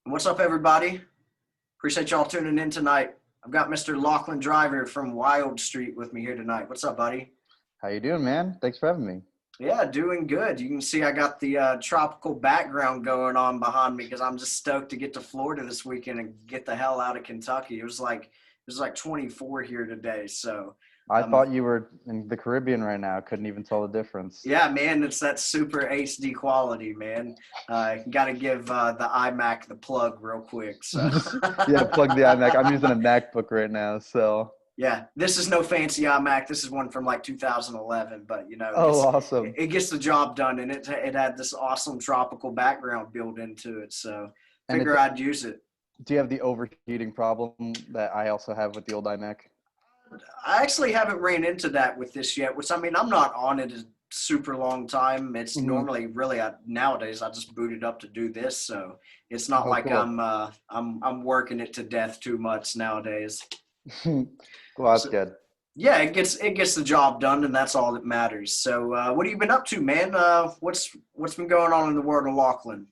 What's up, everybody? Appreciate y'all tuning in tonight. I've got Mr. Lachlan Driver from Wildstreet with me here tonight. What's up, buddy? How you doing, man? Thanks for having me. Yeah, doing good. You can see I got the tropical background going on behind me because I'm just stoked to get to Florida this weekend and get the hell out of Kentucky. It was like 24 here today. So, I um, thought you were in the Caribbean right now. Couldn't even tell the difference. yeah, man, it's that super HD quality, man. Got to give the iMac the plug real quick. So. Yeah, plug the iMac. I'm using a MacBook right now, so. Yeah, this is no fancy iMac. This is one from like 2011, but Oh, awesome. it gets the job done, and it had this awesome tropical background built into it. So And figure it's. I'd use it. Do you have the overheating problem that I also have with the old iMac? I actually haven't ran into that with this yet, which I mean I'm not on it a super long time. It's Hmm. normally really nowadays I just boot it up to do this, so it's not Oh, like cool. I'm working it to death too much nowadays. Well, that's So good. yeah, it gets the job done, and that's all that matters. So, what have you been up to, man? What's been going on in the world of Lachlan?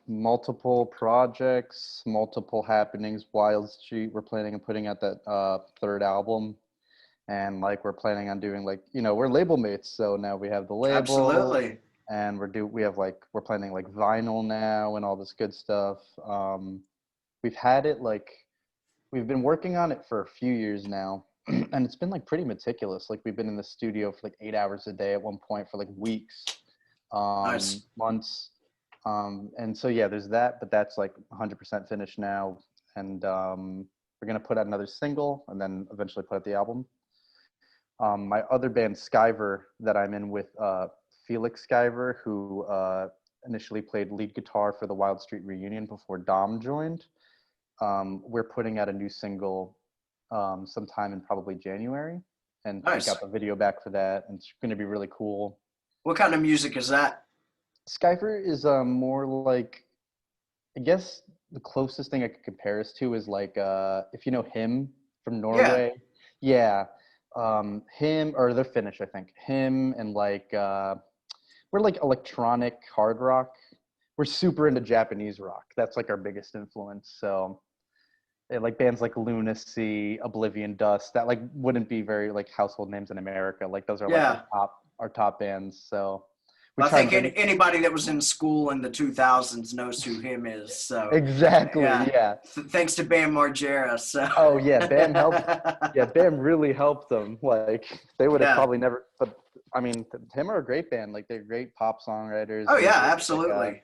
Multiple projects, multiple happenings. Wild Street, we're planning on putting out that third album, and like we're planning on doing we're label mates, so now we have the label, Absolutely. and we're planning like vinyl now and all this good stuff. We've had it like we've been working on it for a few years now, and it's been like pretty meticulous. Like we've been in the studio for like 8 hours a day at one point for like weeks, Nice. months. And so yeah, there's that, but that's like 100% finished now, and we're gonna put out another single and then eventually put out the album. My other band, Skiver, that I'm in with Felix Skiver, who initially played lead guitar for the Wild Street reunion before Dom joined. We're putting out a new single sometime in probably January, and we got Nice. the video back for that, and it's going to be really cool. What kind of music is that? Skyfer is more like, I guess the closest thing I could compare us to is like if you know him from Yeah. Norway. Yeah. Him, or they're Finnish, I think. Him and we're like electronic hard rock. We're super into Japanese rock. That's like our biggest influence. So like bands like Lunacy, Oblivion Dust, that like wouldn't be very like household names in America. Like those are like Yeah. our top bands. So we Well, I try and think bring. anybody that was in school in the 2000s knows who him is. So, Exactly, yeah. yeah. Thanks to Bam Margera. So, Oh yeah, Bam helped. Yeah, Bam really helped them. Like they would have yeah. probably never. But I mean, Tim are a great band. Like they're great pop songwriters. Oh They yeah, do like absolutely.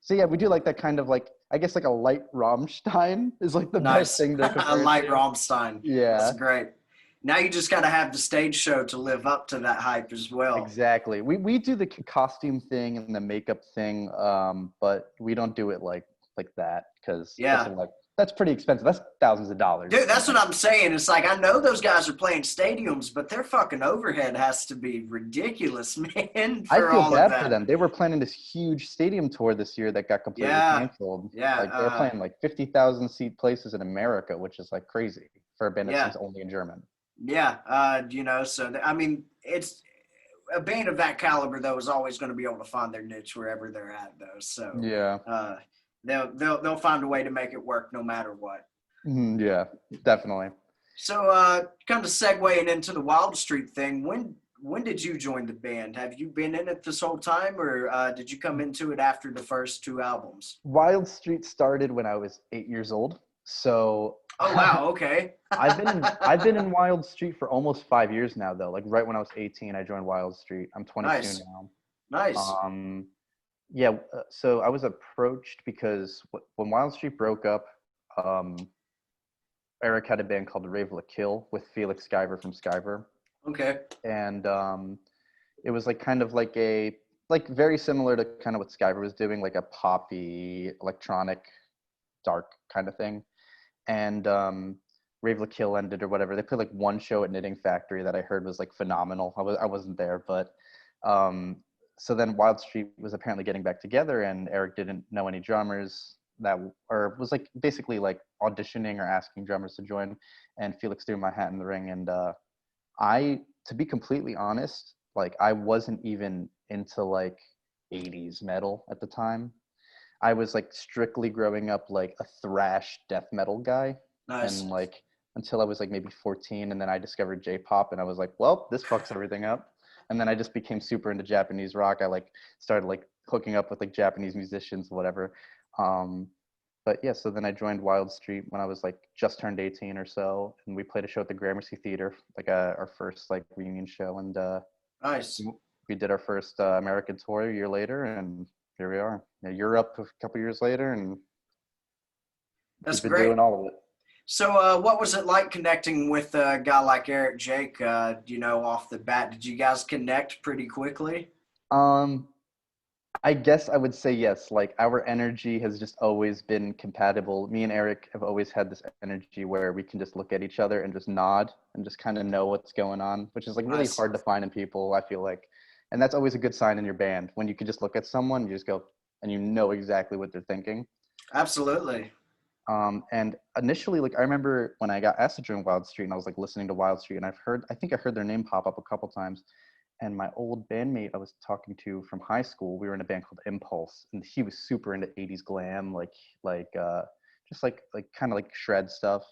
so yeah, we do like that kind of like, I guess like a light Rammstein is like the best Nice. thing to I compare it like to. Rammstein. That's Yeah, great. Now you just got to have the stage show to live up to that hype as well. exactly. We do the costume thing and the makeup thing, but we don't do it like that because Yeah. that's pretty expensive. That's thousands of dollars, Dude, and that's what like I'm saying. It's like I know those guys are playing stadiums, but their fucking overhead has to be ridiculous, man, I for feel all of bad for that. them. They were planning this huge stadium tour this year that got completely Yeah. canceled. Yeah. Like they're playing like 50,000 seat places in America, which is like crazy for a band that Yeah. sings only in German. Yeah. I mean, it's a band of that caliber though is always going to be able to find their niche wherever they're at though. So, Yeah. uh, they'll find a way to make it work no matter what. Yeah, definitely. So, kind of segueing into the Wild Street thing, when did you join the band? Have you been in it this whole time, or did you come into it after the first two albums? Wild Street started when I was 8 years old. So Oh wow, okay. I've been in Wild Street for almost 5 years now though. Like right when I was 18, I joined Wild Street. I'm 22 Nice, now. nice. Um, yeah, so I was approached because when Wild Street broke up, um, Eric had a band called Rave La Kill with Felix Skiver from Skiver, Okay, and it was like kind of like a like very similar to kind of what Skiver was doing, like a poppy electronic dark kind of thing. And Rave La Kill ended or whatever. They played like one show at Knitting Factory that I heard was like phenomenal. I wasn't there, but um, so then Wild Street was apparently getting back together, and Eric didn't know any drummers that or was like basically like auditioning or asking drummers to join, and Felix threw my hat in the ring, and I, to be completely honest, like I wasn't even into like 80s metal at the time. I was like strictly growing up like a thrash death metal guy, Nice. and like until I was like maybe 14, and then I discovered J-pop, and I was like, well, this fucks everything up. And then I just became super into Japanese rock. I like started like hooking up with like Japanese musicians, whatever. Um, but yeah, so then I joined Wildstreet when I was like just turned 18 or so, and we played a show at the Gramercy Theater, like our first like reunion show, and Nice. we did our first American tour a year later, and here we are. Europe a couple years later, and That's we've been great. doing all of it. So, what was it like connecting with a guy like Eric Jake? Off the bat, did you guys connect pretty quickly? Um, I guess I would say yes. Like our energy has just always been compatible. Me and Eric have always had this energy where we can just look at each other and just nod and just kind of know what's going on, which is like really Nice. hard to find in people, I feel like. And that's always a good sign in your band when you can just look at someone, you just go and you know exactly what they're thinking. Absolutely. And initially, like I remember when I got asked to join Wild Street and I was like listening to Wild Street and I think I heard their name pop up a couple times. And my old bandmate I was talking to from high school, we were in a band called Impulse, and he was super into 80s glam, just like kind of like shred stuff.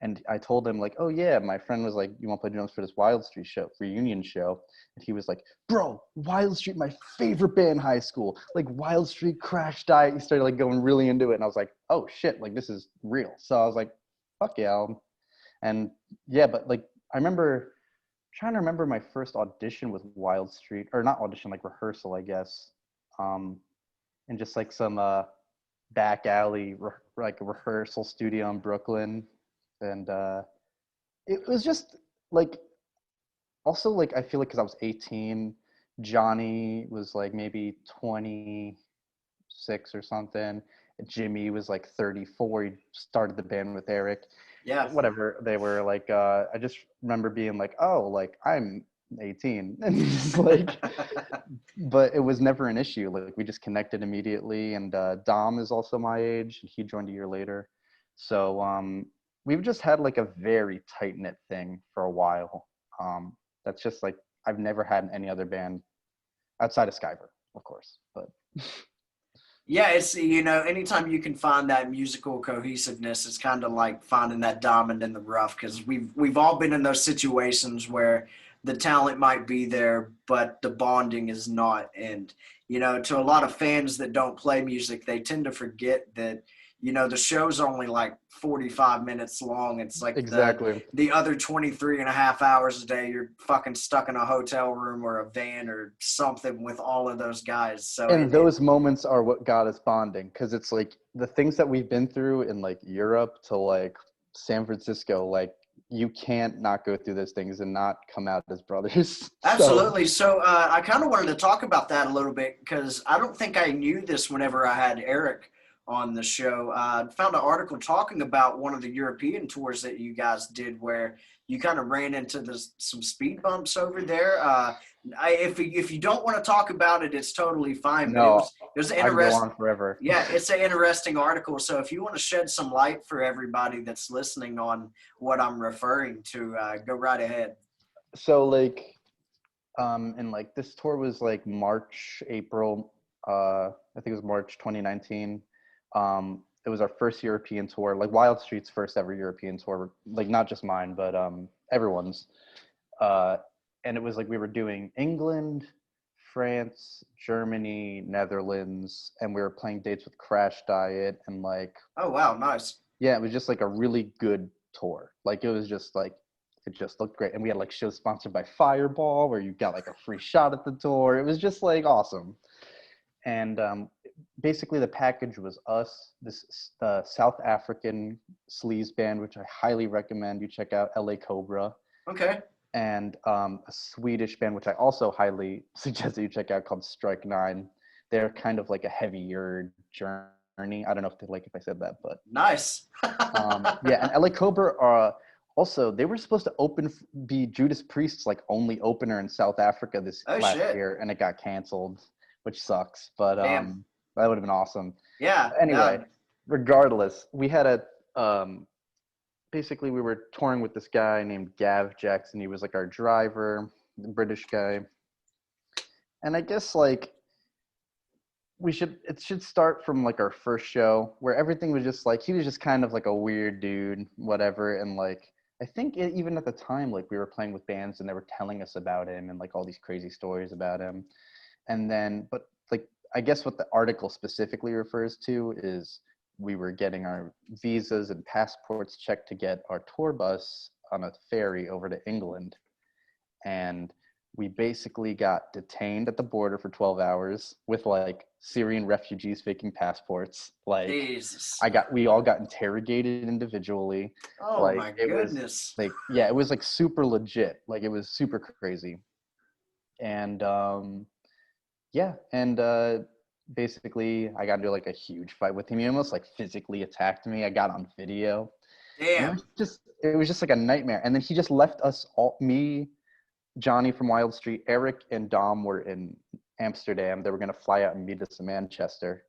And I told him like, oh yeah, my friend was like, you want to play drums for this Wild Street show, reunion show? And he was like, bro, Wild Street, my favorite band in high school, like Wild Street, Crash Diet. He started like going really into it, and I was like, oh shit, like this is real. So I was like, fuck yeah, and yeah, but like I remember trying to remember my first audition with Wild Street, or not audition, like rehearsal, I guess, in just like some back alley, like a rehearsal studio in Brooklyn, and it was just like also like I feel like because I was 18, Johnny was like maybe 26 or something. Jimmy was like 34. He started the band with Eric. Yeah. Whatever they were like, I just remember being like, oh, like I'm 18, and just like, but it was never an issue. Like we just connected immediately. And Dom is also my age, and he joined a year later. So we've just had like a very tight knit thing for a while. That's just like I've never had in any other band outside of Skiver, of course. But Yeah, it's anytime you can find that musical cohesiveness, it's kind of like finding that diamond in the rough because we've all been in those situations where the talent might be there, but the bonding is not. And to a lot of fans that don't play music, they tend to forget that the show's only like 45 minutes long. It's like exactly. the other 23 and a half hours a day, you're fucking stuck in a hotel room or a van or something with all of those guys. So And those moments are what got us bonding, because it's like the things that we've been through in like Europe to like San Francisco, like you can't not go through those things and not come out as brothers. So absolutely. So I kind of wanted to talk about that a little bit because I don't think I knew this whenever I had Eric on the show. I found an article talking about one of the European tours that you guys did where you kind of ran into some speed bumps over there. If you don't want to talk about it, it's totally fine. But it no, was an I can go interesting. on forever. Yeah, it's an interesting article. So if you want to shed some light for everybody that's listening on what I'm referring to, go right ahead. So like and like this tour was like March, April, I think it was March 2019. It was our first European tour, like Wild Street's first ever European tour, like not just mine, but everyone's. Uh, and it was like we were doing England, France, Germany, Netherlands, and we were playing dates with Crash Diet, and like Oh wow, nice. yeah, it was just like a really good tour. Like it was just like it just looked great, and we had like shows sponsored by Fireball where you got like a free shot at the tour. It was just like awesome. And basically the package was us, this South African sleaze band, which I highly recommend you check out, LA Cobra, Okay. and a Swedish band, which I also highly suggest that you check out, called Strike Nine. They're kind of like a heavier journey. I don't know if I said that, but Nice. yeah. And LA Cobra are also, they were supposed to be Judas Priest's like only opener in South Africa this Oh last shit. year, and it got canceled, which sucks. But Damn. that would have been awesome. Yeah. Anyway, regardless, we had basically we were touring with this guy named Gav Jackson. He was like our driver, the British guy. And I guess like it should start from like our first show where everything was just like he was just kind of like a weird dude, whatever, and like I think even at the time like we were playing with bands and they were telling us about him and like all these crazy stories about him. And then but like I guess what the article specifically refers to is we were getting our visas and passports checked to get our tour bus on a ferry over to England, and we basically got detained at the border for 12 hours with like Syrian refugees faking passports. Like Jesus. we all got interrogated individually. Oh Like my it was goodness. like, yeah, it was like super legit. Like it was super crazy. And yeah, and basically I got into like a huge fight with him. He almost like physically attacked me. I got on video. And Damn. it was just like a nightmare. And then he just left us all, me, Johnny from Wildstreet, Eric and Dom were in Amsterdam. They were going to fly out and meet us in Manchester.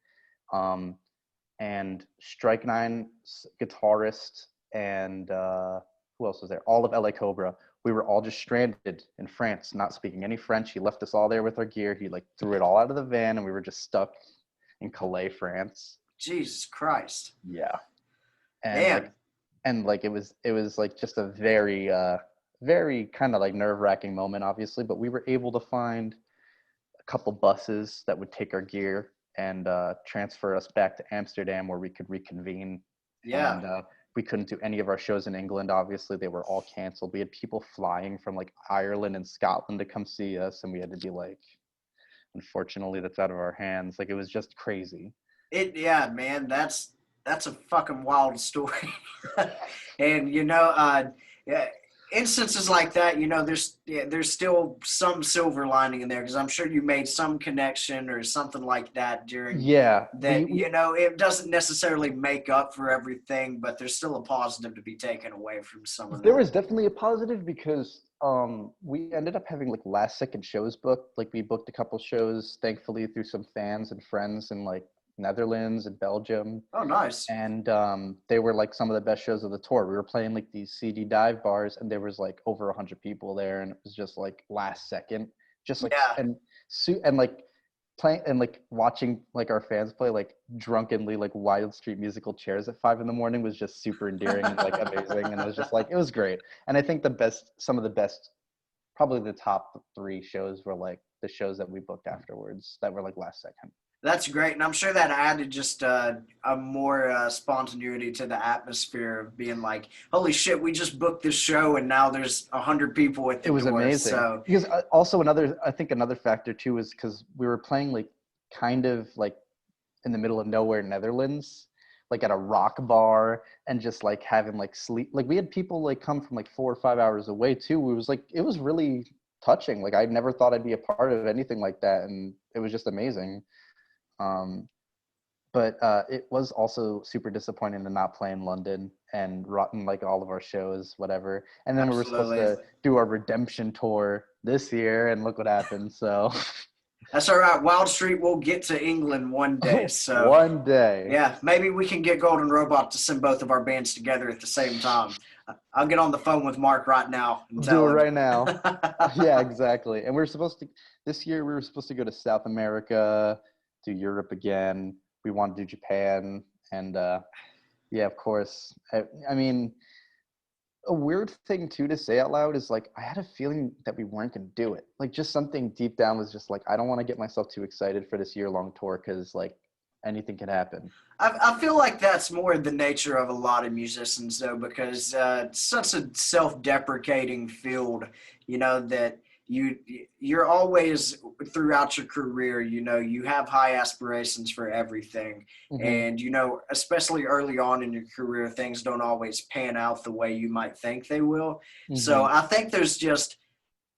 And Strike Nine's guitarist and who else was there? All of LA Cobra. We were all just stranded in France, not speaking any French. He left us all there with our gear. He like threw it all out of the van, and we were just stuck in Calais, France. Jesus Christ. Yeah, and Damn. like it was like just a very very kind of like nerve-wracking moment, obviously, but we were able to find a couple buses that would take our gear and transfer us back to Amsterdam where we could reconvene. Yeah. And we couldn't do any of our shows in England. Obviously, they were all canceled. We had people flying from like Ireland and Scotland to come see us, and we had to be like, unfortunately, that's out of our hands. Like it was just crazy. Yeah, man, that's a fucking wild story. And yeah, instances like that, there's still some silver lining in there because I'm sure you made some connection or something like that during Yeah, that. It doesn't necessarily make up for everything, but there's still a positive to be taken away from some of there that. was definitely a positive because we ended up having like last second shows booked. Like we booked a couple shows, thankfully, through some fans and friends in like Netherlands and Belgium. Oh, nice. And they were like some of the best shows of the tour. We were playing like these CD dive bars, and there was like over 100 people there, and it was just like last second, just like Yeah. and like playing and like watching like our fans play like drunkenly like Wildstreet musical chairs at 5 a.m. was just super endearing and like amazing, and it was just like it was great. And I think some of the best, probably the top 3 shows were like the shows that we booked afterwards that were like last second. That's great, and I'm sure that added just a more spontaneity to the atmosphere of being like, "Holy shit, we just booked this show, and now there's 100 people at the It was door." amazing So because also I think another factor too is because we were playing like kind of like in the middle of nowhere, Netherlands, like at a rock bar, and just like having like sleep. Like we had people like come from like 4 or 5 hours away too. It was really touching. Like I never thought I'd be a part of anything like that, and it was just amazing. But it was also super disappointing to not play in London and rotten like all of our shows, whatever. And then we were supposed absolutely, to do our redemption tour this year, and look what happened. So that's all right. Wildstreet will get to England one day. So one day, yeah, maybe we can get Golden Robot to send both of our bands together at the same time. I'll get on the phone with Mark right now and we'll do tell it him. right now. Yeah, exactly. And this year we were supposed to go to South America, to Europe again. We want to do Japan, and yeah, of course. I mean, a weird thing too to say out loud is like I had a feeling that we weren't gonna do it. Like just something deep down was just like I don't want to get myself too excited for this year-long tour because like anything could happen. I feel like that's more the nature of a lot of musicians, though, because it's such a self-deprecating field, that you're always throughout your career, you have high aspirations for everything, Mm-hmm. and especially early on in your career, things don't always pan out the way you might think they will. So Mm-hmm. I think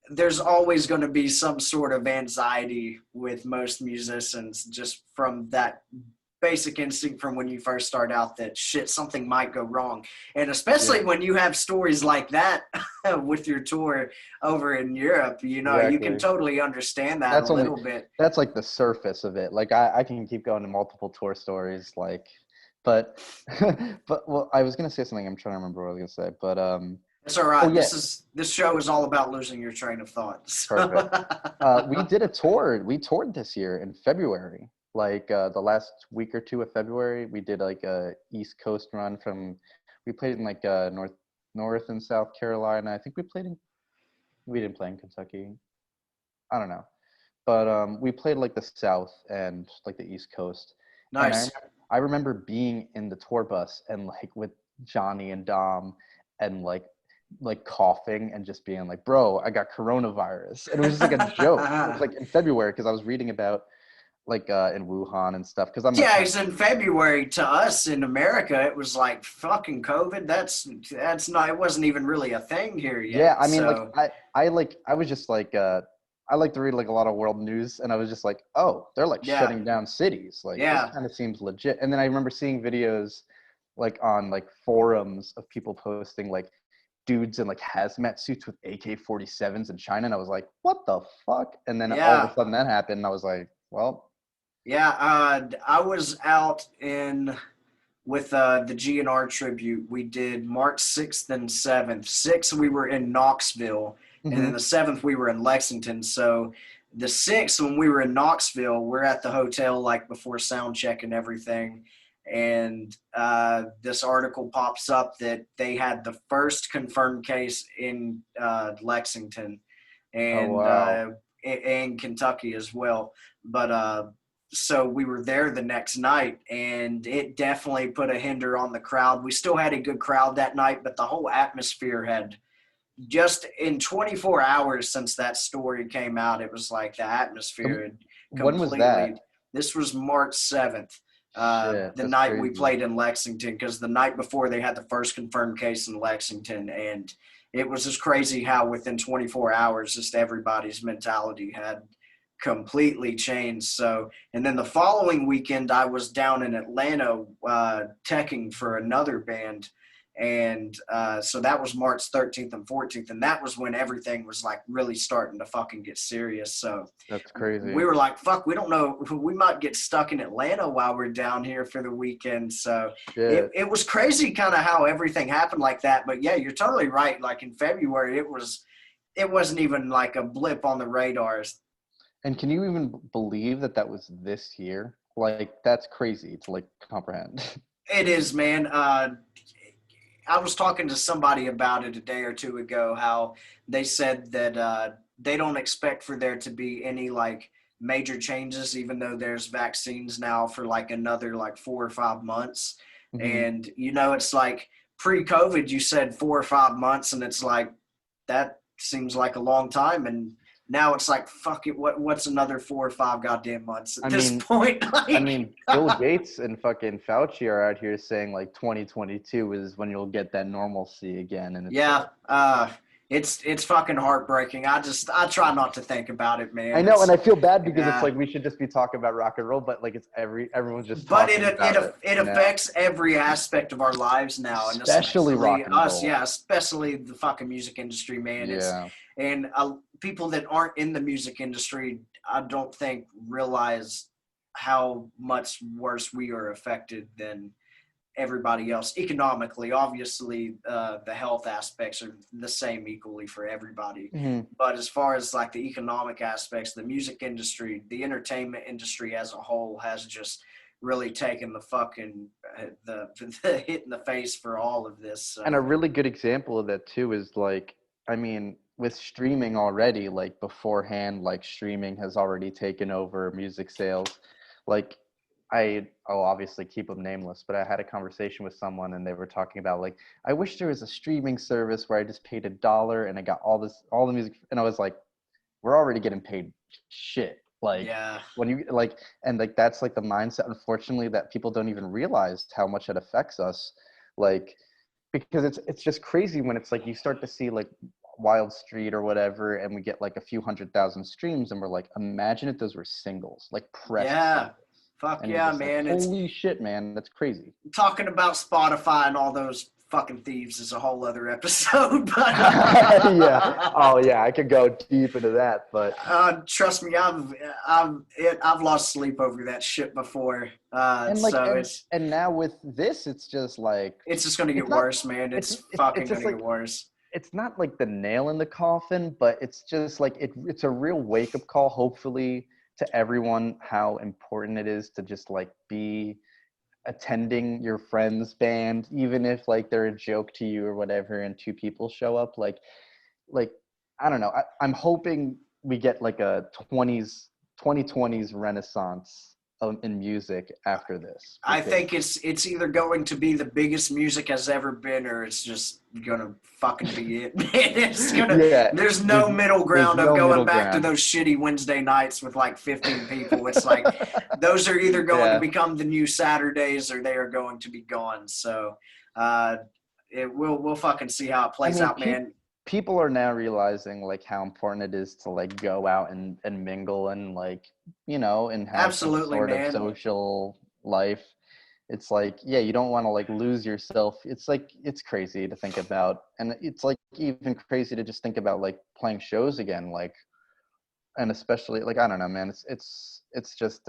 there's always going to be some sort of anxiety with most musicians just from that basic instinct from when you first start out that shit, something might go wrong. And especially Yeah, when you have stories like that with your tour over in Europe, you can exactly. totally understand that a That's only little bit. that's like the surface of it. Like I can keep going to multiple tour stories, like, but but well, I was gonna say something. I'm trying to remember what I was gonna say, but It's all oh right. yeah, This show is all about losing your train of thought. So perfect. We did a tour. We toured this year in February. Like the last week or two of February, we did like a East Coast run from. We played in like North and South Carolina. I think we didn't play in Kentucky. I don't know, but we played like the South and like the East Coast. And Nice. I remember being in the tour bus and like with Johnny and Dom and like coughing and just being like, bro, I got coronavirus. And it was just like a joke. It was like in February because I was reading about like in Wuhan and stuff because I'm like Yeah, kind it's in February. To us in America, it was like fucking COVID. That's not. It wasn't even really a thing here yeah, yet. I mean like So I was just like I like to read like a lot of world news and I was just like, oh, they're like yeah, shutting down cities. Like this yeah, kind of seems legit. And then I remember seeing videos like on like forums of people posting like dudes in like hazmat suits with AK-47s in China, and I was like, what the fuck? And then all of a yeah. sudden that happened, and I was like, well, Yeah, I was out in with the GNR tribute. We did March 6th and 7th. 6th we were in Knoxville, and then mm-hmm. the 7th we were in Lexington. So the 6th when we were in Knoxville, we're at the hotel like before sound check and everything. And this article pops up that they had the first confirmed case in Lexington Oh and wow. in Kentucky as well. But so we were there the next night, and it definitely put a hinder on the crowd. We still had a good crowd that night, but the whole atmosphere had just in 24 hours since that story came out, it was like the So atmosphere had when was completely. that? This was March 7th, Shit, the that's night we crazy. played in Lexington, because the night before they had the first confirmed case in Lexington. And it was just crazy how within 24 hours, just everybody's mentality had completely changed. So, and then the following weekend, I was down in Atlanta teching for another band. And so that was March 13th and 14th. And that was when everything was like really starting to fucking get serious. So That's we crazy. were like, fuck, we don't know. We might get stuck in Atlanta while we're down here for the weekend. So Shit. it was crazy kind of how everything happened like that. But yeah, you're totally right. Like in February, it wasn't even like a blip on the radars. And can you even believe that that was this year? Like that's crazy to like comprehend. It is, man. I was talking to somebody about it a day or two ago, how they said that they don't expect for there to be any like major changes, even though there's vaccines now for like another like 4 or 5 months. hmm And, it's like pre-COVID, you said 4 or 5 months, and it's like that seems like a long time. And now it's like, fuck it, what's another 4 or 5 goddamn months at I this mean, point? I Like, mean, Bill Gates and fucking Fauci are out here saying like 2022 is when you'll get that normalcy again, and it's yeah, like it's fucking heartbreaking. I try not to think about it, I man. know, and It's I feel bad because it's yeah, like we should just be talking about rock and roll, but like it's everyone's just but talking about it it now, affects every aspect of our lives now, and especially especially rock and us. roll. Yeah, especially the fucking music industry, man. It's Yeah, and people that aren't in the music industry, I don't think realize how much worse we are affected than everybody else economically. Obviously, the health aspects are the same equally for everybody, hmm but as far as like the economic aspects, the music industry, the entertainment industry as a whole has just really taken the fucking the hit in the face for all of this. and a So really good example of that too is like, I mean, with streaming already, like beforehand, like streaming has already taken over music sales. Like I'll obviously keep them nameless, but I had a conversation with someone and they were talking about like, I wish there was a streaming service where I just paid $1 and I got all the music. And I was like, we're already getting paid shit. Like yeah, when you like, and like, that's like the mindset, unfortunately, that people don't even realize how much it affects us. Like, because it's just crazy when it's like you start to see like Wildstreet or whatever, and we get like a few 100,000 streams, and we're like, imagine if those were singles, like pressed yeah, singles, fuck and you're yeah, just like, man. It's holy shit, man, that's crazy. talking about Spotify and all those fucking thieves is a whole other episode, but Yeah. Oh yeah, I could go deep into that, but trust me, I've lost sleep over that shit before. and like So and now with this, it's just like it's just gonna get it's not worse, man. it's It's it's fucking just gonna get like worse. it's not like the nail in the coffin, but it's just like it's a real wake up call, hopefully, to everyone how important it is to just like be attending your friend's band, even if like they're a joke to you or whatever, and two people show up. Like I don't know. I'm hoping we get like a 2020s renaissance in music after this, I because think it's either going to be the biggest music has ever been, or it's just gonna fucking be it. It's gonna. yeah, There's no middle there's ground of no going middle back to ground. those shitty Wednesday nights with like 15 people. It's like those are either going to Yeah. become the new Saturdays or they are going to be gone. So uh, we'll fucking see how it I plays mean, out, man. people are now realizing like how important it is to like go out and mingle and like, and have some Absolutely, sort of man. social life. It's like, yeah, you don't want to like lose yourself. It's like, it's crazy to think about. And it's like even crazy to just think about like playing shows again. Like, and especially like, I don't know, man, it's just,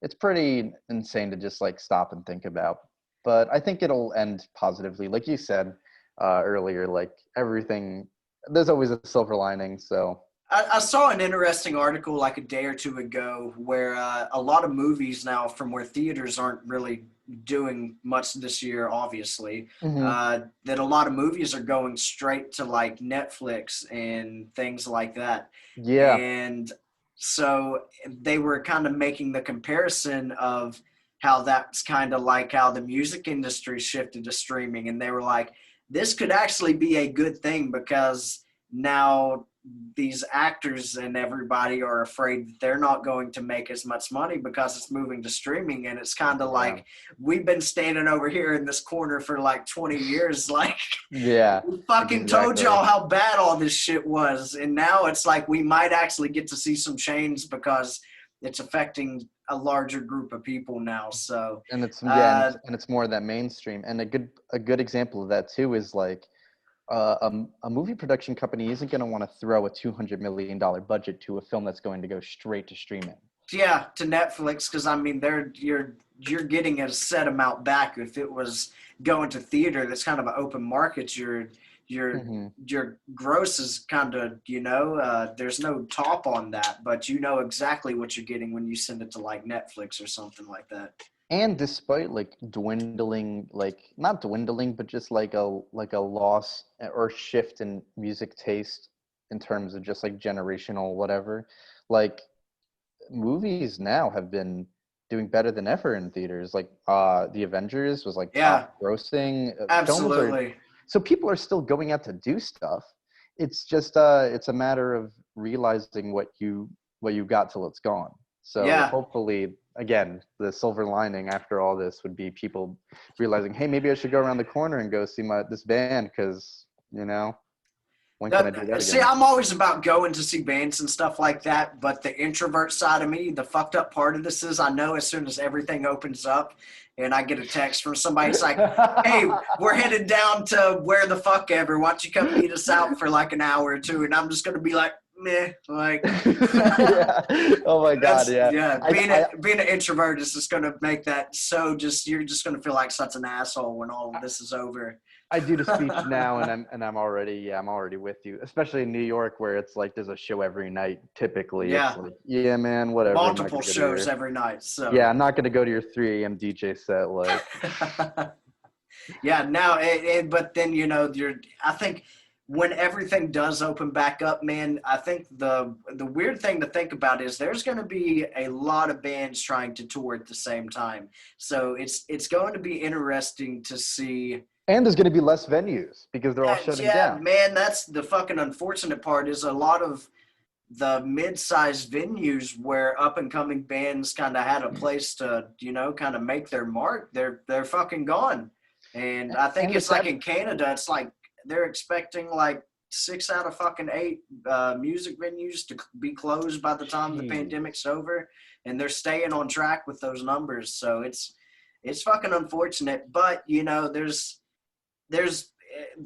it's pretty insane to just like stop and think about. But I think it'll end positively. Like you said earlier, like everything, there's always a silver lining. So, I saw an interesting article like a day or two ago where a lot of movies now from where theaters aren't really doing much this year, obviously, mhm. that a lot of movies are going straight to like Netflix and things like that. Yeah, And so they were kind of making the comparison of how that's kind of like how the music industry shifted to streaming. And they were like, this could actually be a good thing because now these actors and everybody are afraid that they're not going to make as much money because it's moving to streaming. And it's kind of yeah, like we've been standing over here in this corner for like 20 years like yeah, we fucking told exactly. y'all how bad all this shit was, and now it's like we might actually get to see some change because it's affecting a larger group of people now. So And it's, yeah, uh and it's more of that mainstream. And a good example of that too is like a movie production company isn't going to want to throw a $200 million budget to a film that's going to go straight to streaming. yeah, to Netflix, because I mean they're you're getting a set amount back. If it was going to theater, that's kind of an open market. Your Hmm. your gross is kind of there's no top on that, but you know exactly what you're getting when you send it to like Netflix or something like that. And despite like dwindling, like not dwindling, but just like a loss or shift in music taste in terms of just like generational whatever, like movies now have been doing better than ever in theaters. Like the Avengers was like Yeah, top grossing. Films are, absolutely. so people are still going out to do stuff. It's just it's a matter of realizing what you got till it's gone. So Yeah. hopefully, again, the silver lining after all this would be people realizing, hey, maybe I should go around the corner and go see this band, because when can I do that See, again? I'm always about going to see bands and stuff like that, but the introvert side of me, the fucked up part of this is I know as soon as everything opens up and I get a text from somebody, it's like, hey, we're headed down to where the fuck ever. Why don't you come meet us out for like an hour or two? And I'm just going to be like, meh, like, Yeah. Oh my God. that's, Yeah. yeah, I, I being an introvert is just going to make that so just, you're just going to feel like such an asshole when all of this is over. I do the speech now, and I'm already, yeah, I'm already with you. Especially in New York, where it's like there's a show every night. Typically, it's Yeah, like, yeah, man, whatever. I'm not multiple gonna go to shows your, every night. yeah, So, I'm not gonna go to your 3 a.m. DJ set. Like, yeah, now, but then, I think when everything does open back up, man, I think the weird thing to think about is there's going to be a lot of bands trying to tour at the same time. So it's going to be interesting to see. and there's gonna be less venues because they're all shutting Yeah, down. man, that's the fucking unfortunate part is a lot of the mid-sized venues where up-and-coming bands kind of had a place to, kind of make their mark. They're fucking gone, and I think And the it's like sad, in Canada, it's like they're expecting like 6 out of fucking 8 music venues to be closed by the time the jeez. pandemic's over, and they're staying on track with those numbers. So it's fucking unfortunate, but there's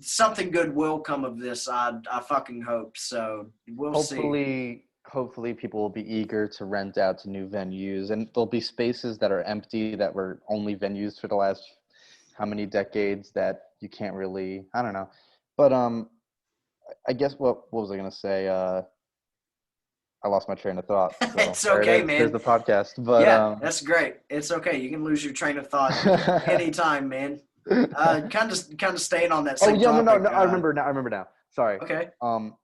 something good will come of this. I fucking hope. So we'll see. Hopefully people will be eager to rent out to new venues, and there'll be spaces that are empty that were only venues for the last how many decades that you can't really, I don't know. But I guess what was I gonna say? I lost my train of thought. So It's there it okay, is. There's man. the podcast. But Yeah, that's great. It's okay. You can lose your train of thought anytime, man. Kind of staying on that Oh same yeah, no, no, topic. no. I remember now. I remember now. Sorry. Okay. Um,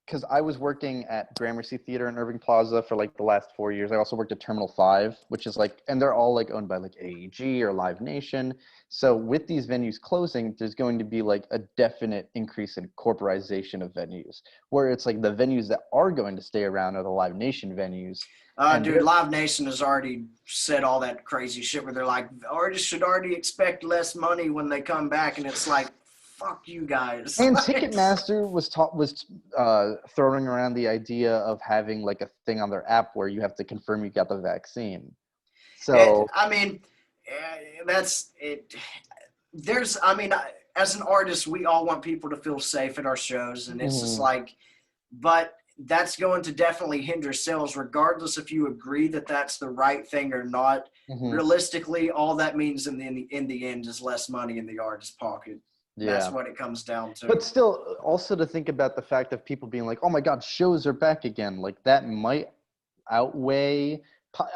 because I was working at Gramercy Theater in Irving Plaza for like the last 4 years. I also worked at Terminal 5, which is like, and they're all like owned by like AEG or Live Nation. So with these venues closing, there's going to be like a definite increase in corporatization of venues, where it's like the venues that are going to stay around are the Live Nation venues. And Dude, Live Nation has already said all that crazy shit where they're like, artists should already expect less money when they come back, and it's like, fuck you guys. and Ticketmaster was throwing around the idea of having like a thing on their app where you have to confirm you got the vaccine. So I mean, that's it. I mean, as an artist, we all want people to feel safe at our shows, and it's just mhm, like, but that's going to definitely hinder sales, regardless if you agree that that's the right thing or not. mhm, Realistically, all that means in the end is less money in the artist's pocket. That's yeah. what it comes down to. But still, also to think about the fact of people being like, "Oh my God, shows are back again." Like that might outweigh.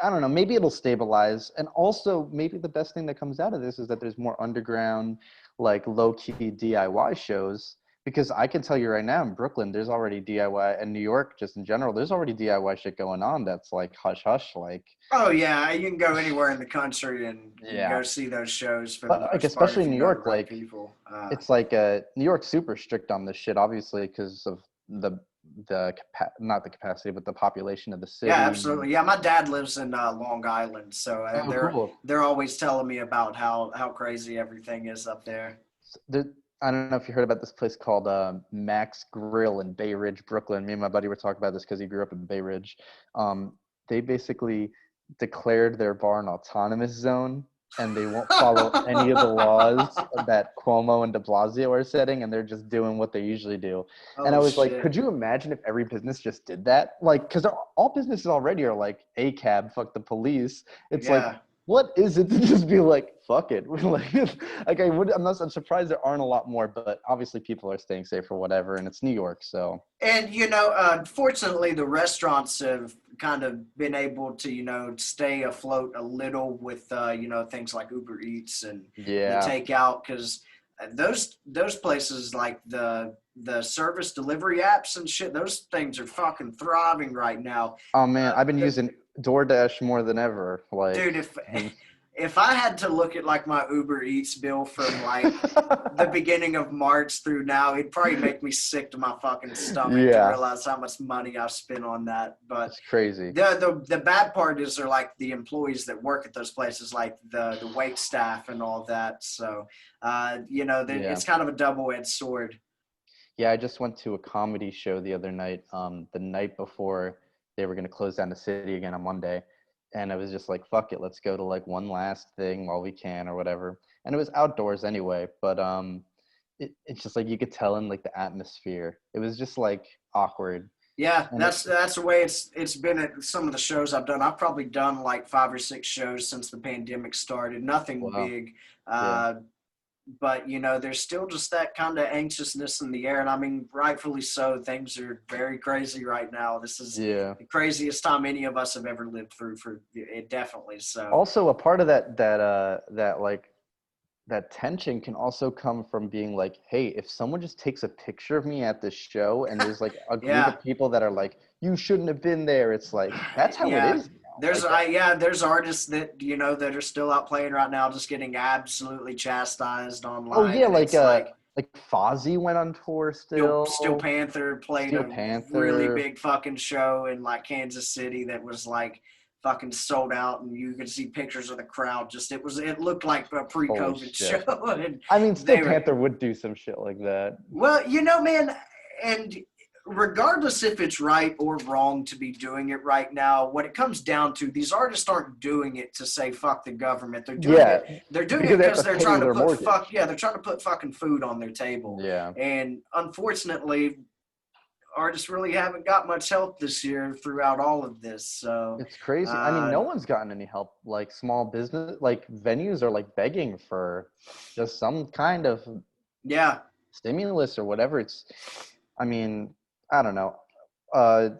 I don't know. Maybe it'll stabilize, and also maybe the best thing that comes out of this is that there's more underground, like low key DIY shows. Because I can tell you right now, in Brooklyn, there's already DIY, and New York, just in general, there's already DIY shit going on. That's like hush hush, like Oh yeah, you can go anywhere in the country and yeah. go see those shows for the But like most part especially if in you New know the York, right like people. it's like New York's super strict on this shit, obviously, because of not the capacity, but the population of the Yeah, city. absolutely. Yeah, my dad lives in Long Island, so Oh, cool. they're always telling me about how crazy everything is up there. There, I don't know if you heard about this place called Max Grill in Bay Ridge, Brooklyn. Me and my buddy were talking about this because he grew up in Bay Ridge. They basically declared their bar an autonomous zone, and they won't follow any of the laws that Cuomo and De Blasio are setting, and they're just doing what they usually do. And I Oh was like, shit. could you imagine if every business just did that? Like, because all businesses already are like, a cab, fuck the police. It's like, Yeah. what is it to just be like, fuck it? Like I'm surprised there aren't a lot more, but obviously people are staying safe or whatever, and it's New York, so And fortunately, the restaurants have kind of been able to stay afloat a little with things like Uber Eats and the yeah. takeout because those places like the service delivery apps and shit, those things are fucking thriving right now. Oh man, I've been The using DoorDash more than ever. Like, dude, if I had to look at like my Uber Eats bill from like the beginning of March through now, it'd probably make me sick to my fucking stomach to yeah, realize how much money I've spent on that. But it's crazy. the bad part is they're like the employees that work at those places, like the wait staff and all that. So Yeah. it's kind of a double-edged sword. Yeah, I just went to a comedy show the other night, the night before they were going to close down the city again on Monday. And I was just like, fuck it, let's go to like one last thing while we can or whatever. And it was outdoors anyway, but it's just like you could tell in like the atmosphere. It was just like awkward. Yeah, And that's the way it's been at some of the shows I've done. I've probably done like 5 or 6 shows since the pandemic started. Nothing wow. big, Yeah. uh, but there's still just that kind of anxiousness in the air, and I mean, rightfully so. Things are very crazy right now. This is Yeah. the craziest time any of us have ever lived through. For it, definitely. So Also a part of that like that tension can also come from being like, hey, if someone just takes a picture of me at this show and there's like a group yeah, of people that are like, you shouldn't have been there, it's like that's how it yeah. is now. Like that. There's artists that that are still out playing right now, just getting absolutely chastised Oh online, yeah, and it's like like Fozzy went on tour Steel still. Panther played Steel a really Panther. big fucking show in like Kansas City that was like fucking sold out, and you could see pictures of the crowd. It looked like a Holy pre-COVID show, shit. and I mean, Steel they were Panther would do some shit like that. well, man, and regardless if it's right or wrong to be doing it right now, what it comes down to, these artists aren't doing it to say fuck the government. Yeah, They're doing it because they have because to they're pay trying to their put mortgage. they're trying to put fucking food on their table. Yeah. And unfortunately, artists really haven't got much help this year throughout all of this. So, It's crazy. I mean, uh, no one's gotten any help. Like small business, like venues are like begging for just some kind of yeah, stimulus or whatever. I mean, I don't know. Uh,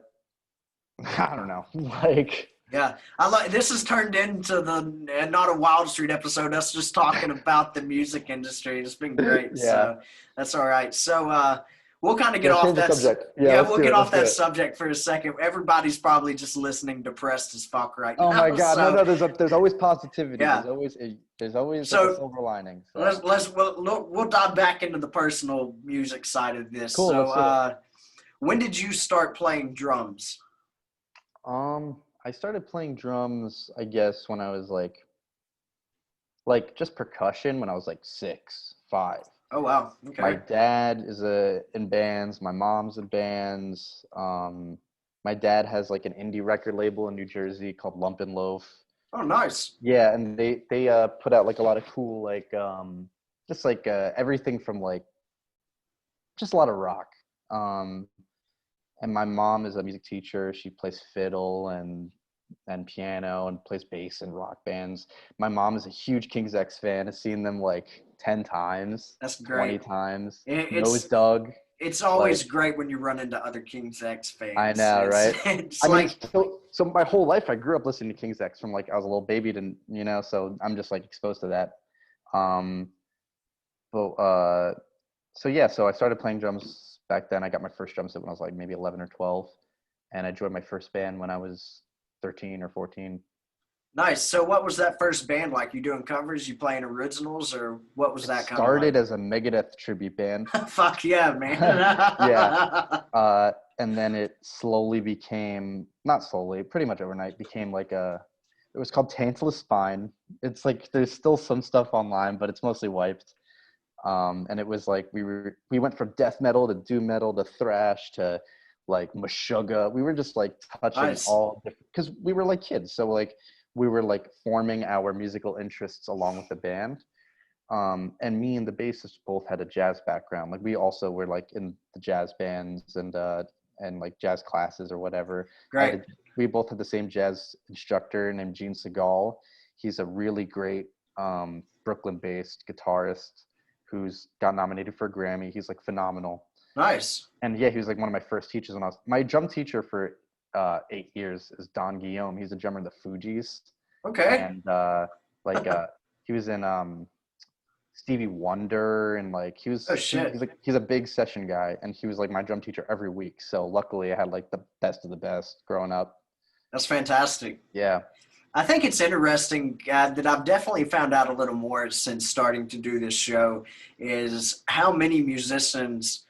I don't know. Like, Yeah, I like this has turned into the not a Wildstreet episode. Us just talking about the music industry. It's been great. yeah. So that's all right. So we'll kind of get Let's off change the that. subject. Yeah, Yeah, let's we'll do get it. off Let's do that it. subject for a second. Everybody's probably just listening depressed as fuck right Oh my now. God. No, So no, there's always positivity. yeah. There's always like a So silver lining. So we'll dive back into the personal music side of this. cool. So Let's do it. when did you start playing drums? I started playing drums, I guess, when I was like just percussion when I was like 6, 5. Oh wow. My Okay. dad is in bands. My mom's in bands. My dad has like an indie record label in New Jersey called Lump and Loaf. Oh nice. Yeah, and they put out like a lot of cool like just like everything from like just a lot of rock. Um, and my mom is a music teacher. She plays fiddle and piano and plays bass in rock bands. My mom is a huge King's X fan. Has seen them like 10 times, That's 20 great. times. Knows It's Doug. it's Like, always great when you run into other King's X I fans. know, It's right? it's I mean, like so my whole life I grew up listening to King's X from like I was a little baby to, so I'm just like exposed to that. Um, but so yeah, so I started playing drums back then. I got my first drum set when I was like maybe 11 or 12, and I joined my first band when I was 13 or 14. nice. So what was that first band like? You doing covers? You playing originals, or what was It that kind of like? started as a Megadeth tribute band. Fuck yeah, man. Yeah. And then it slowly became, not slowly, pretty much overnight, became like it was called Tantalus Spine. It's like, there's still some stuff online, but it's mostly wiped. And it was like, we went from death metal to doom metal to thrash to like Meshuggah. We were just like touching Nice. all different, because we were like kids. So like, we were like forming our musical interests along with the band. And me and the bassist both had a jazz background. Like we also were like in the jazz bands and like jazz classes or whatever. Great. We both had the same jazz instructor named Gene Segal. He's a really great Brooklyn-based guitarist who's got nominated for a Grammy. He's like phenomenal. Nice. And yeah, he was like one of my first teachers when I was my drum teacher for 8 years is Don Guillaume. He's a drummer in the Fugees, Okay. and like he was in Stevie Wonder, and like Oh shit. he's a big session guy, and he was like my drum teacher every week. So luckily, I had like the best of the best growing up. That's fantastic. Yeah, I think it's interesting that I've definitely found out a little more since starting to do this show is how many musicians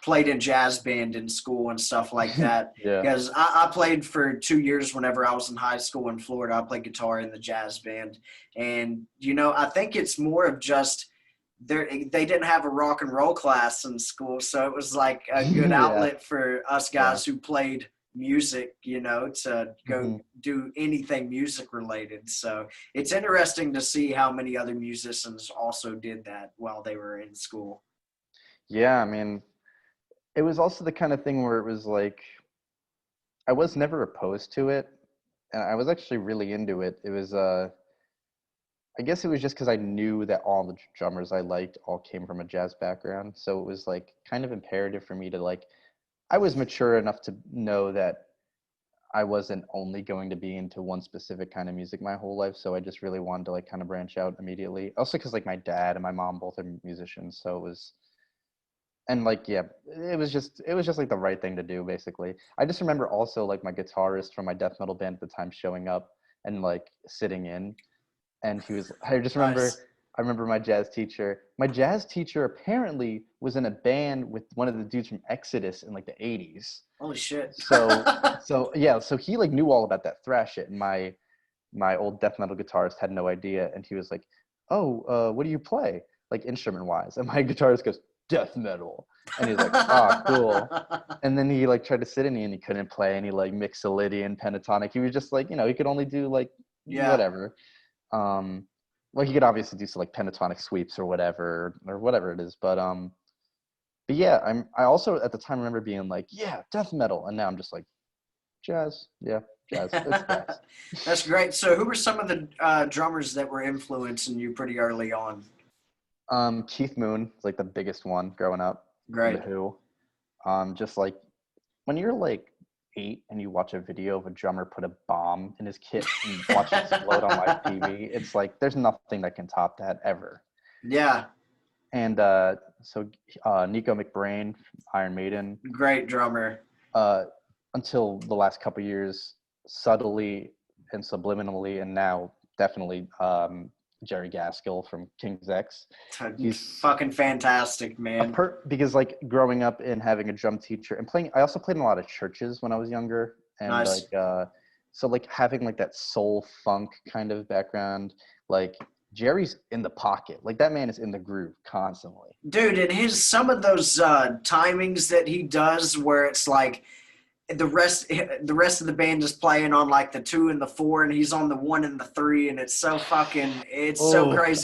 played in jazz band in school and stuff like that. yeah, Because I played for 2 years whenever I was in high school in Florida. I played guitar in the jazz band. And, I think it's more of just they didn't have a rock and roll class in school. So it was like a good yeah, outlet for us yeah. guys who played music, to go Hmm. do anything music related. So it's interesting to see how many other musicians also did that while they were in school. Yeah. I mean, it was also the kind of thing where it was like I was never opposed to it, and I was actually really into it. It was I guess it was just because I knew that all the drummers I liked all came from a jazz background. So it was like kind of imperative for me to like, I was mature enough to know that I wasn't only going to be into one specific kind of music my whole life. So I just really wanted to like kind of branch out immediately. Also because like my dad and my mom both are musicians. So it was, and like, yeah, it was just like the right thing to do basically. I just remember also like my guitarist from my death metal band at the time showing up and like sitting in, and he was Nice. I remember my jazz teacher apparently was in a band with one of the dudes from Exodus in like the 80s. Holy shit. So he like knew all about that thrash shit, and my old death metal guitarist had no idea, and he was like, oh, what do you play like instrument wise? And my guitarist goes, death metal. And he's like, ah, cool. And then he like tried to sit in me and he couldn't play any like mixolydian pentatonic. He was just like, he could only do like Yeah. whatever. um like you could obviously do some like pentatonic sweeps or whatever it is, but yeah, I also at the time remember being like, yeah, death metal, and now I'm just like, jazz. Yeah, jazz, it's jazz. That's great. So, who were some of the drummers that were influencing you pretty early on? Keith Moon is like the biggest one growing up from the Great. Who. Just like when you're like 8 and you watch a video of a drummer put a bomb in his kit and watch it explode on live TV, it's like there's nothing that can top that ever. Yeah. And so Nico McBrain from Iron Maiden, Great drummer. Until the last couple years, subtly and subliminally, and now definitely Jerry Gaskill from King's X. He's fucking fantastic, man. Because like growing up and having a drum teacher and playing, I also played in a lot of churches when I was younger, and Nice. so like having like that soul funk kind of background, like Jerry's in the pocket, like that man is in the groove constantly. Dude, and some of those timings that he does where it's like the rest of the band is playing on like the 2 and the 4 and he's on the 1 and the 3, and it's so crazy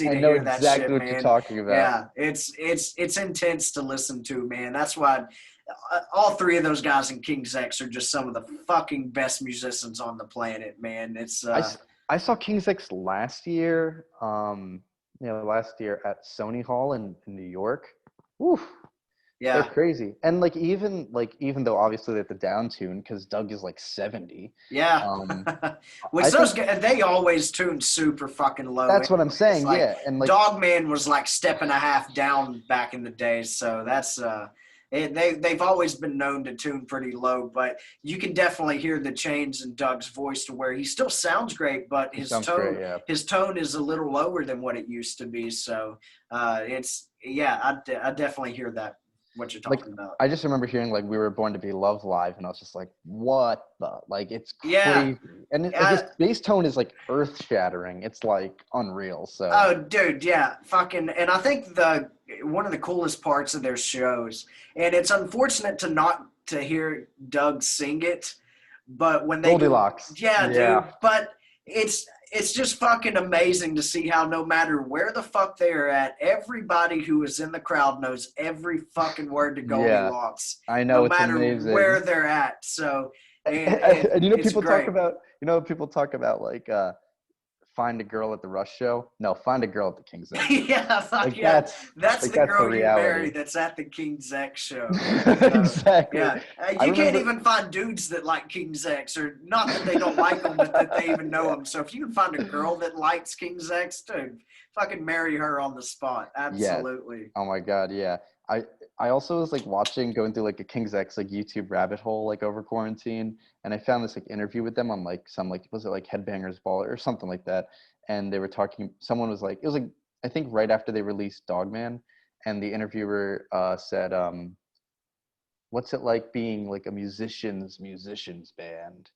to hear that shit, exactly what man. you're talking about. Yeah, it's intense to listen to, man. That's why all 3 of those guys in King's X are just some of the fucking best musicians on the planet, man. It's I saw King's X last year at Sony Hall in New York. Oof. yeah. They're crazy. And even though obviously they have the down tune because Doug is like 70. Yeah. Which they always tune super fucking low. That's what I'm saying. Like, yeah. And like Dogman was like 1.5 steps down back in the day. So that's they've always been known to tune pretty low, but you can definitely hear the change in Doug's voice to where he still sounds great, but his tone is a little lower than what it used to be. So I definitely hear that. What you're talking about. I just remember hearing like "We Were Born to Be Loved" live, and I was just like, "What the?" Like it's crazy, yeah. And his bass tone is like earth shattering. It's like unreal. So oh, dude, yeah, fucking, and I think one of the coolest parts of their shows, and it's unfortunate to hear Doug sing it, but when they Goldilocks, dude, but it's just fucking amazing to see how no matter where the fuck they're at, everybody who is in the crowd knows every fucking word to Goldilocks. I know, no matter amazing. where they're at. So, and people talk about like find a girl at the Rush show. No, find a girl at the King's X. That's the girl you marry that's at the King's X show. Exactly. Yeah, you can't even find dudes that like King's X, or not that they don't like them, but that they even know them. So if you can find a girl that likes King's X, dude, fucking marry her on the spot. Absolutely. Yeah. Oh my God, yeah. I also was like going through like a King's X like YouTube rabbit hole like over quarantine, and I found this like interview with them on like some like was it like Headbangers Ball or something like that, and they were talking. Someone was like, it was like I think right after they released Dogman, and the interviewer said, "What's it like being like a musician's band?"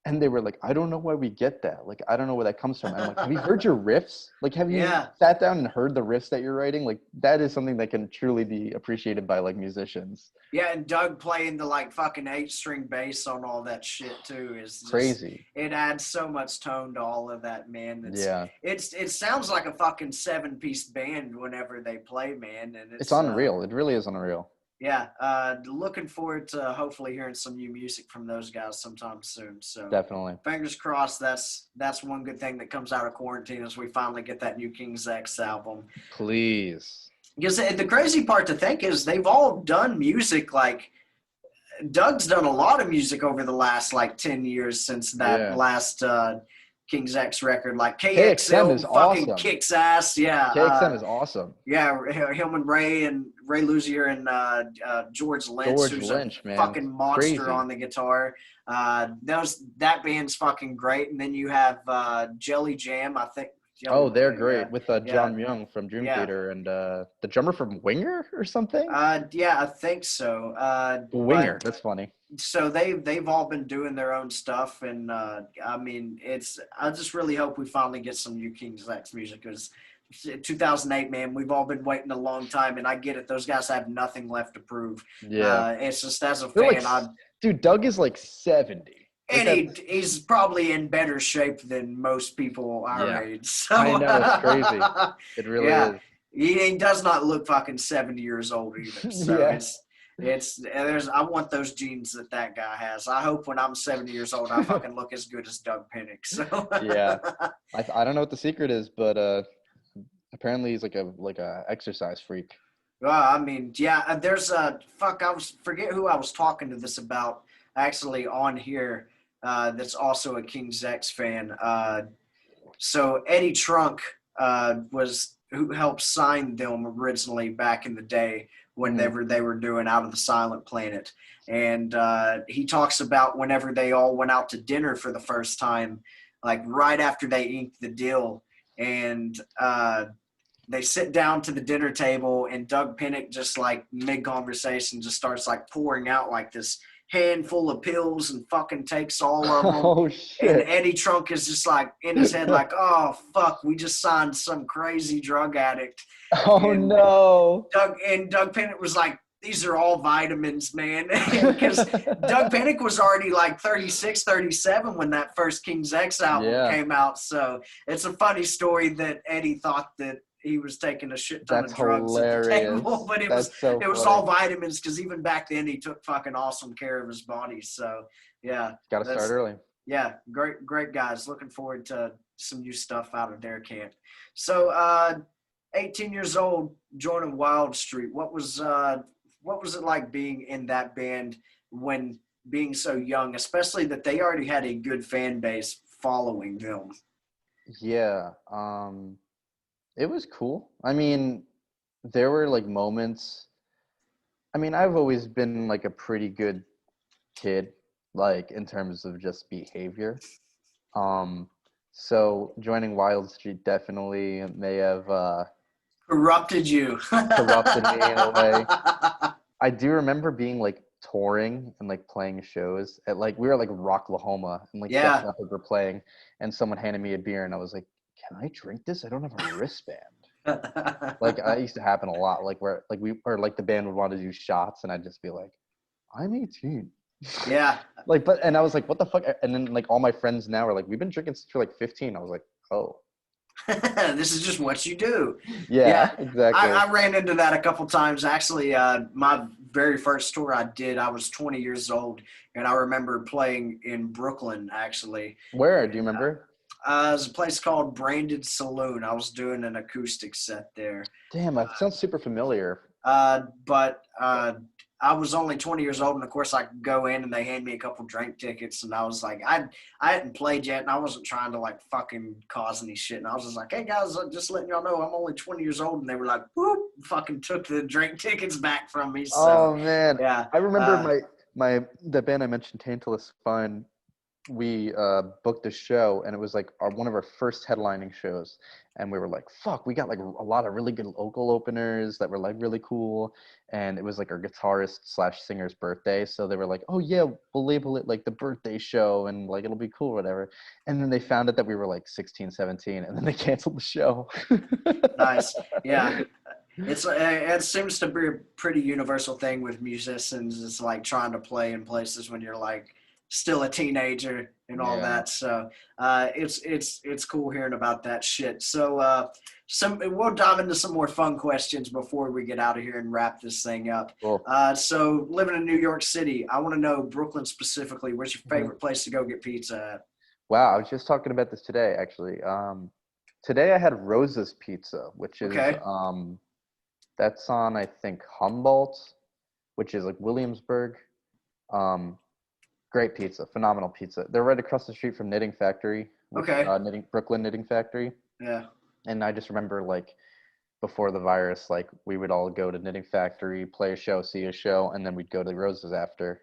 And they were like, I don't know why we get that. Like, I don't know where that comes from. And I'm like, have you heard your riffs? Like, have you sat down and heard the riffs that you're writing? Like, that is something that can truly be appreciated by, like, musicians. Yeah, and Doug playing the, like, fucking 8-string bass on all that shit, too, is just, crazy. It adds so much tone to all of that, man. It sounds like a fucking 7-piece band whenever they play, man. And it's unreal. It really is unreal. Yeah, looking forward to hopefully hearing some new music from those guys sometime soon. So definitely, fingers crossed. That's one good thing that comes out of quarantine is we finally get that new King's X album. Please, because the crazy part to think is they've all done music. Like Doug's done a lot of music over the last like 10 years since that last King's X record. Like KXM is fucking awesome. Kicks ass. Yeah, KXM is awesome. Yeah, him and Ray Luzier and George Lynch, who's a fucking monster on the guitar. That band's fucking great. And then you have Jelly Jam, I think. They're great with John Young from Dream Theater and the drummer from Winger or something. Yeah, I think so. Winger, that's funny. So they've all been doing their own stuff, and I mean, I just really hope we finally get some new King's X music because 2008, man, we've all been waiting a long time, and I get it. Those guys have nothing left to prove. Yeah, it's just as a fan, dude, Doug is like 70. And he's probably in better shape than most people our age. So. I know, it's crazy. It really is. He does not look fucking 70 years old either. So I want those genes that guy has. I hope when I'm 70 years old, I fucking look as good as Doug Pinnick. So. Yeah. I don't know what the secret is, but apparently he's like a exercise freak. Well, I mean, there's forget who I was talking to this about. actually on here that's also a King's X fan. So Eddie Trunk was who helped sign them originally back in the day Hmm. whenever they were doing Out of the Silent Planet. And he talks about whenever they all went out to dinner for the first time, like right after they inked the deal. And they sit down to the dinner table, and Doug Pinnick just like mid conversation just starts like pouring out like this handful of pills and fucking takes all of them. Oh And shit. Eddie Trunk is just like in his head, like, oh fuck, we just signed some crazy drug addict. Oh And no. Doug Pinnick was like, these are all vitamins, man. Because Doug Pinnick was already like 36, 37 when that first King's X album Yeah, came out. So it's a funny story that Eddie thought that he was taking a shit ton that's of drugs at the table, hilarious. but That's so it was funny. all vitamins because even back then he took fucking awesome care of his body. So yeah, Got to start that's early. yeah, great guys. Looking forward to some new stuff out of their camp. So 18 years old, joining Wildstreet. What was it like being in that band when being so young, especially that they already had a good fan base following them? Yeah. It was cool. I mean, there were like moments. I mean, I've always been like a pretty good kid, like in terms of just behavior. Um, so joining Wild Street definitely may have Corrupted you. corrupted me in a way. I do remember being like touring and like playing shows at like we were like Rocklahoma and like Def Yeah. Leppard were playing, and someone handed me a beer and I was like, "Can I drink this? I don't have a wristband." Like that used to happen a lot. Like where like we or like the band would want to do shots and I'd just be like, "I'm 18." Yeah. Like, but and I was like, "What the fuck?" And then like all my friends now are like, "We've been drinking since we're like 15." I was like, "Oh, This is just what you do. yeah, Yeah, exactly." I ran into that a couple times. Actually, my very first tour I did, I was 20 years old, and I remember playing in Brooklyn, actually. Where do you remember? There's a place called Branded Saloon. I was doing an acoustic set there. Damn, that sounds super familiar. But I was only 20 years old, and of course, I could go in and they hand me a couple drink tickets, and I was like, I hadn't played yet, and I wasn't trying to like fucking cause any shit, and I was just like, hey guys, just letting y'all know I'm only 20 years old, and they were like, whoop, fucking took the drink tickets back from me. So Oh man, yeah, I remember uh, my the band I mentioned, Tantalus Fun. We booked a show and it was like one of our first headlining shows, and we were like, fuck, we got like a lot of really good local openers that were like really cool, and it was like our guitarist slash singer's birthday, so they were like, oh yeah, we'll label it like the birthday show and like it'll be cool or whatever. And then they found out that we were like 16, 17, and then they canceled the show. nice, yeah. It seems to be a pretty universal thing with musicians. It's like trying to play in places when you're like still a teenager and all Yeah, that. So it's cool hearing about that shit. So some we'll dive into some more fun questions before we get out of here and wrap this thing up. cool. So living in New York City, I want to know Brooklyn specifically. Where's your Mhm. favorite place to go get pizza at? Wow, I was just talking about this today actually. Today I had Rosa's Pizza, which is Okay, that's on I think Humboldt, which is like Williamsburg. Um, Great pizza, phenomenal pizza. They're right across the street from Knitting Factory, which okay, knitting Brooklyn Knitting Factory. yeah. And I just remember like before the virus, like we would all go to Knitting Factory, play a show, see a show, and then we'd go to Roses after.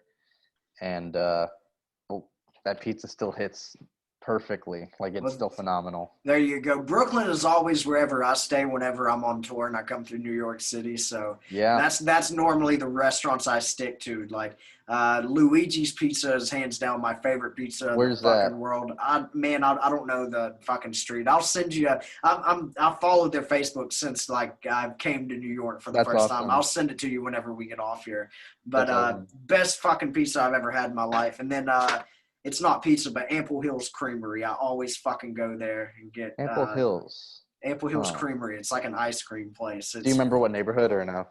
And well, that pizza still hits perfectly. Like it's Well, still phenomenal. there you go. Brooklyn is always wherever I stay whenever I'm on tour and I come through New York City. So Yeah. that's normally the restaurants I stick to. Like Luigi's Pizza is hands down my favorite pizza in the Where's fucking that? world. I don't know the fucking street. I'll send you. I've followed their Facebook since like I came to New York for the That's first time. I'll awesome. send it to you whenever we get off here. But That's awesome. best fucking pizza I've ever had in my life. And then it's not pizza, but Ample Hills Creamery. I always fucking go there and get Ample Hills. Ample Hills Huh. Creamery. It's like an ice cream place. Do you It's remember what neighborhood or no?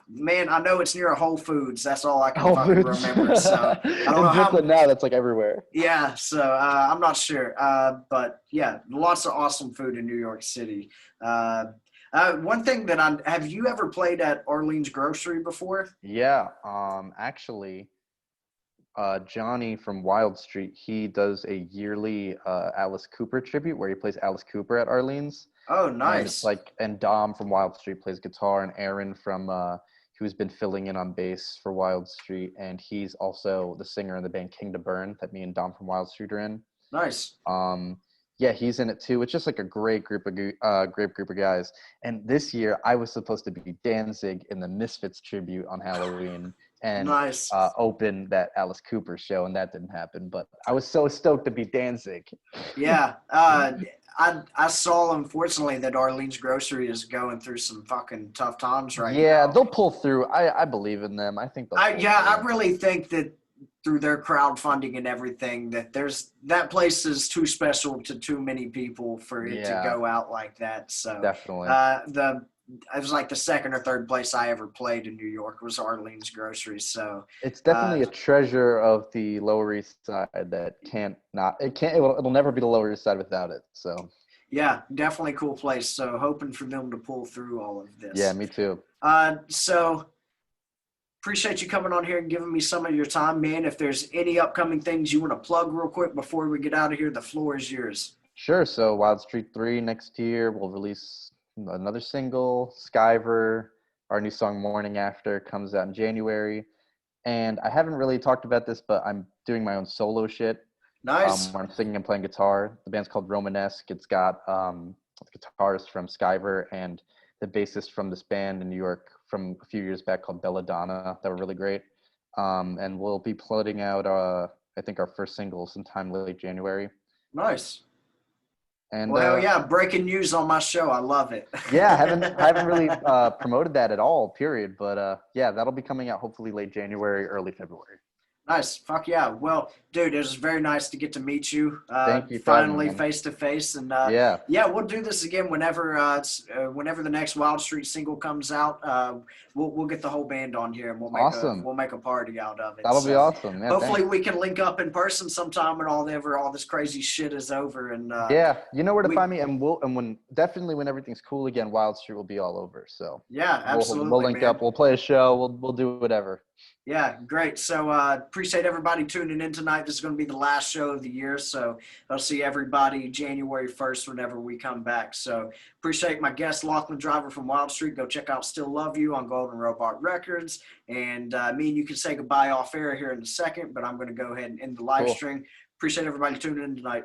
man, I know it's near a Whole Foods. That's all I can Whole fucking Foods. remember. So I don't In know how. Brooklyn now, that's like everywhere. Yeah, so I'm not sure, but yeah, lots of awesome food in New York City. Uh, one thing that have you ever played at Arlene's Grocery before? Yeah, actually, Johnny from Wildstreet, he does a yearly Alice Cooper tribute where he plays Alice Cooper at Arlene's. Oh, And it's nice. like, and Dom from Wildstreet plays guitar, and Aaron from who's been filling in on bass for Wildstreet, and he's also the singer in the band King to Burn that me and Dom from Wildstreet are in. Nice. Yeah, he's in it too. It's just like a great group of guys. And this year, I was supposed to be Danzig in the Misfits tribute on Halloween and Nice. open that Alice Cooper show, and that didn't happen. But I was so stoked to be Danzig. Yeah. I saw, unfortunately, that Arlene's Grocery is going through some fucking tough times right Yeah, now. they'll pull through. I believe in them. I think they'll pull I through. really think that through their crowdfunding and everything, that that place is too special to too many people for it to Yeah, go out like that. So definitely. the it was like the second or third place I ever played in New York was Arlene's Grocery. So It's uh, definitely a treasure of the Lower East Side that it'll never be the Lower East Side without it. So yeah, definitely cool place. So hoping for them to pull through all of yeah, this. me too. So appreciate you coming on here and giving me some of your time, man. If there's any upcoming things you want to plug real quick before we get out of here, the floor is yours. Sure. So Wild Street 3 next year, we'll release another single, Skiver. Our new song Morning After comes out in January. And I haven't really talked about this, but I'm doing my own solo shit Nice. where I'm singing and playing guitar. The band's called Romanesque. It's got the guitarist from Skiver and the bassist from this band in New York from a few years back called Belladonna that were really great. And we'll be putting out, I think, our first single sometime late January. Nice. And Well, hell yeah. Breaking news on my show. I love it. yeah, I haven't really promoted that at all, period. But yeah, that'll be coming out hopefully late January, early February. Nice. Fuck yeah. Well, dude, it was very nice to get to meet you Thank you for having me, finally man. face to face. And Yeah, yeah, we'll do this again whenever the next Wildstreet single comes out. We'll get the whole band on here and awesome. we'll make a party out of it. That'll be So awesome. Yeah, hopefully thanks. we can link up in person sometime when all this crazy shit is over. And Yeah, you know where to we find me, and when everything's cool again, Wild Street will be all over. So yeah, we'll absolutely, link man. up. We'll play a show. We'll do whatever. Yeah, great. So appreciate everybody tuning in tonight. This is going to be the last show of the year. So I'll see everybody January 1st whenever we come back. So appreciate my guest, Lachlan Driver from Wildstreet. Go check out Still Love You on Golden Robot Records. And me and you can say goodbye off air here in a second, but I'm going to go ahead and end the live Cool. stream. Appreciate everybody tuning in tonight.